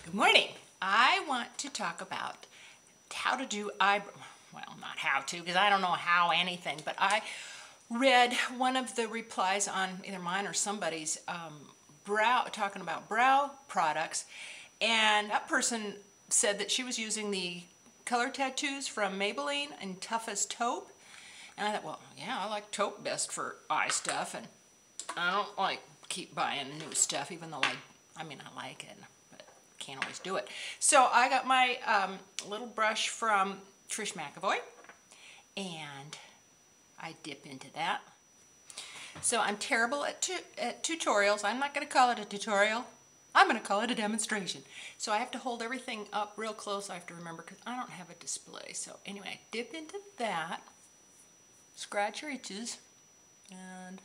Good morning. I want to talk about how to do eyebrow. Well, not how to, because I don't know how anything, but I read one of the replies on either mine or somebody's talking about brow products, and that person said that she was using the color tattoos from Maybelline and Taupe. And I thought, well, yeah, I like Taupe best for eye stuff, and I don't like keep buying new stuff, even though I like it, but can't always do it. So I got my little brush from Trish McAvoy, and I dip into that. So I'm terrible at tutorials. I'm not going to call it a tutorial. I'm going to call it a demonstration. So I have to hold everything up real close. I have to remember because I don't have a display. So anyway, dip into that, scratch your itches, and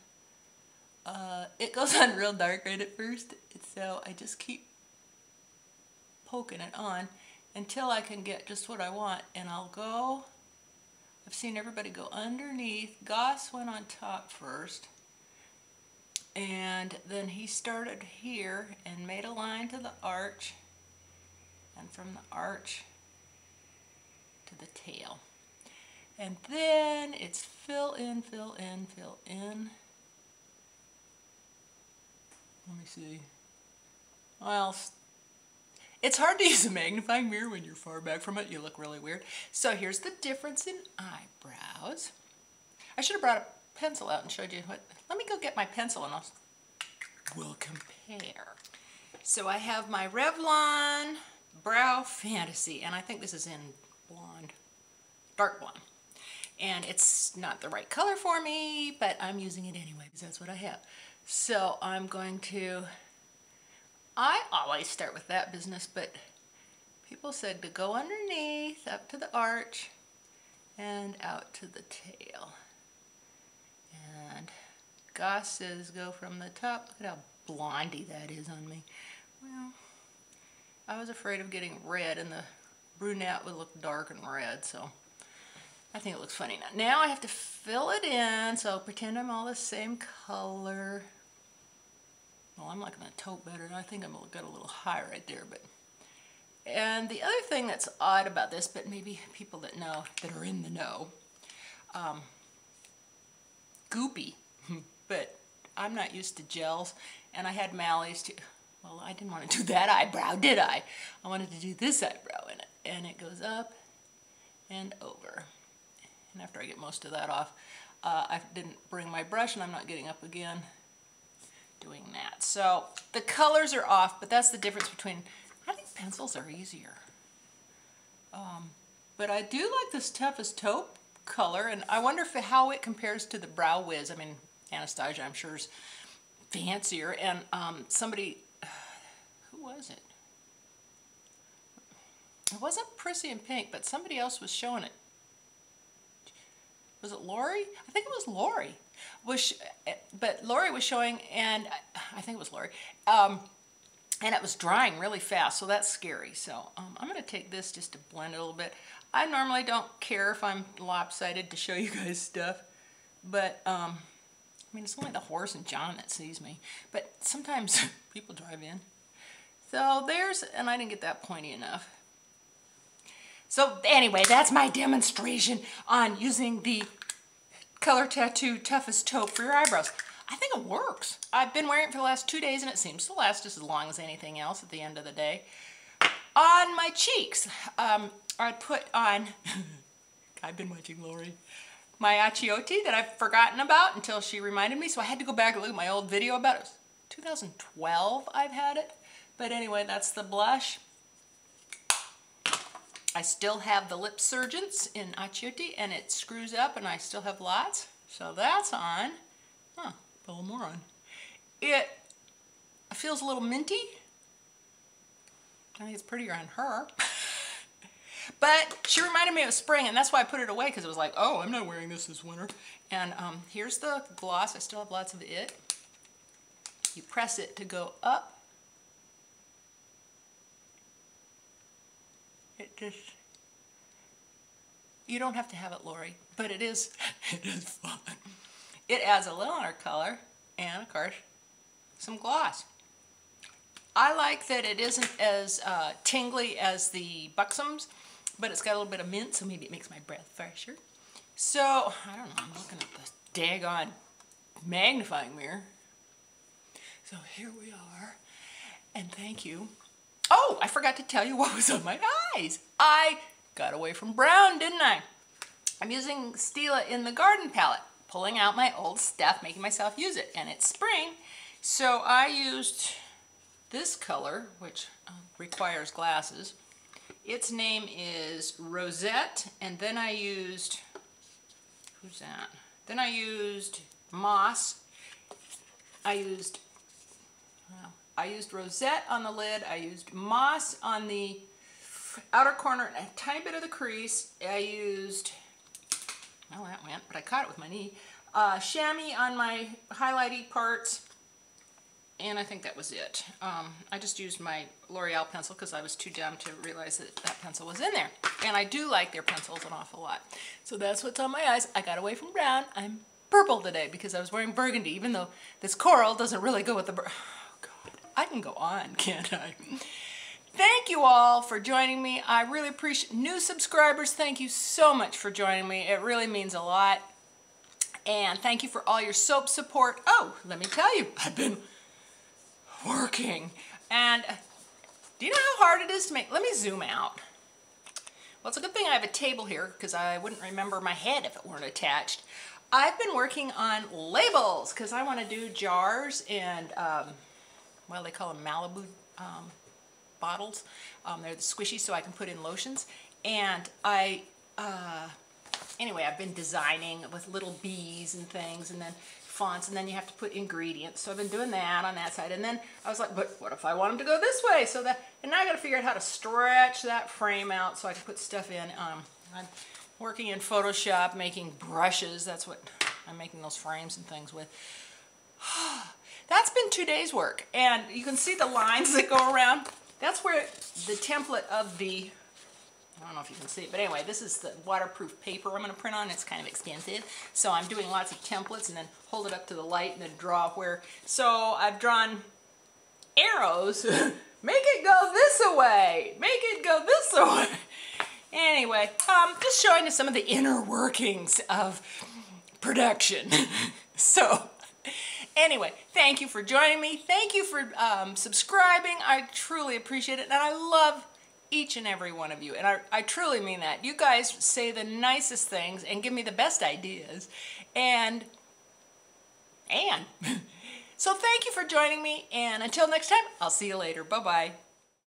it goes on real dark right at first. So I just keep poking it on until I can get just what I want, and I'll go. I've seen everybody go underneath. Goss went on top first, and then he started here and made a line to the arch, and from the arch to the tail. And then it's fill in, fill in, fill in. Let me see. Well, it's hard to use a magnifying mirror when you're far back from it. You look really weird. So here's the difference in eyebrows. I should have brought a pencil out and showed you what. Let me go get my pencil and we'll compare. So I have my Revlon Brow Fantasy, and I think this is in blonde, dark blonde. And it's not the right color for me, but I'm using it anyway because that's what I have. So I'm going to, I always start with that business, but people said to go underneath, up to the arch, and out to the tail. And Goss says go from the top. Look at how blondie that is on me. Well, I was afraid of getting red, and the brunette would look dark and red, so I think it looks funny now. Now I have to fill it in, so I'll pretend I'm all the same color. Well, I'm liking the Taupe better. I think I'm got a little high right there, but. And the other thing that's odd about this, but maybe people that know, that are in the know, goopy, but I'm not used to gels, and I had Mally's too. Well, I didn't want to do that eyebrow, did I? I wanted to do this eyebrow in it, and it goes up and over. And after I get most of that off, I didn't bring my brush, and I'm not getting up again doing that. So the colors are off, but that's the difference between, I think pencils are easier. But I do like this toughest taupe color, and I wonder how it compares to the Brow Wiz. I mean, Anastasia, I'm sure, is fancier, and somebody, who was it? It wasn't Prissy and Pink, but somebody else was showing it. Was it Lori? I think it was Lori. But Lori was showing, and I think it was Lori, and it was drying really fast, so that's scary. So I'm going to take this just to blend it a little bit. I normally don't care if I'm lopsided to show you guys stuff, but I mean, it's only the horse and John that sees me, but sometimes people drive in. So there's, and I didn't get that pointy enough. So anyway, that's my demonstration on using the Color Tattoo Toughest Taupe for your eyebrows. I think it works. I've been wearing it for the last 2 days, and it seems to last just as long as anything else at the end of the day. On my cheeks, I put on, I've been watching Lori, my Achiote that I've forgotten about until she reminded me, so I had to go back and look at my old video about it. It was 2012 I've had it. But anyway, that's the blush. I still have the LipSurgence in Achiote, and it screws up, and I still have lots. So that's on. Huh, put a little more on. It feels a little minty. I think it's prettier on her. But she reminded me of spring, and that's why I put it away, because it was like, oh, I'm not wearing this winter. And here's the gloss. I still have lots of it. You press it to go up. It just, you don't have to have it, Lori, but it is fun. It adds a little on our color, and of course, some gloss. I like that it isn't as tingly as the Buxom's, but it's got a little bit of mint, so maybe it makes my breath fresher. So, I don't know, I'm looking at the daggone magnifying mirror. So here we are, and thank you. Oh, I forgot to tell you what was on my eyes. I got away from brown, didn't I? I'm using Stila in the garden palette, pulling out my old stuff, making myself use it, and it's spring. So I used this color, which requires glasses. Its name is Rosette, and then I used, who's that? Then I used Moss. I used Rosette on the lid. I used Moss on the outer corner and a tiny bit of the crease. I used, well, that went, but I caught it with my knee. Chamois on my highlighty parts. And I think that was it. I just used my L'Oreal pencil because I was too dumb to realize that that pencil was in there. And I do like their pencils an awful lot. So that's what's on my eyes. I got away from brown. I'm purple today because I was wearing burgundy, even though this coral doesn't really go with the oh, God. I can go on, can't I? Thank you all for joining me. I really appreciate new subscribers. Thank you so much for joining me. It really means a lot. And thank you for all your soap support. Oh, let me tell you, I've been working. And do you know how hard it is to make? Let me zoom out. Well, it's a good thing I have a table here because I wouldn't remember my head if it weren't attached. I've been working on labels because I want to do jars and, well, they call them Malibu bottles. They're the squishy so I can put in lotions. And anyway, I've been designing with little bees and things and then fonts, and then you have to put ingredients. So I've been doing that on that side. And then I was like, but what if I want them to go this way? So that, and now I got to figure out how to stretch that frame out so I can put stuff in. I'm working in Photoshop, making brushes. That's what I'm making those frames and things with. That's been 2 days work. And you can see the lines that go around. That's where the template of the, I don't know if you can see it, but anyway, this is the waterproof paper I'm going to print on. It's kind of expensive. So I'm doing lots of templates and then hold it up to the light and then draw where. So I've drawn arrows. Make it go this way. Make it go this way. Anyway, just showing you some of the inner workings of production. So anyway, thank you for joining me. Thank you for subscribing. I truly appreciate it. And I love each and every one of you. And I truly mean that. You guys say the nicest things and give me the best ideas. And so thank you for joining me. And until next time, I'll see you later. Bye-bye.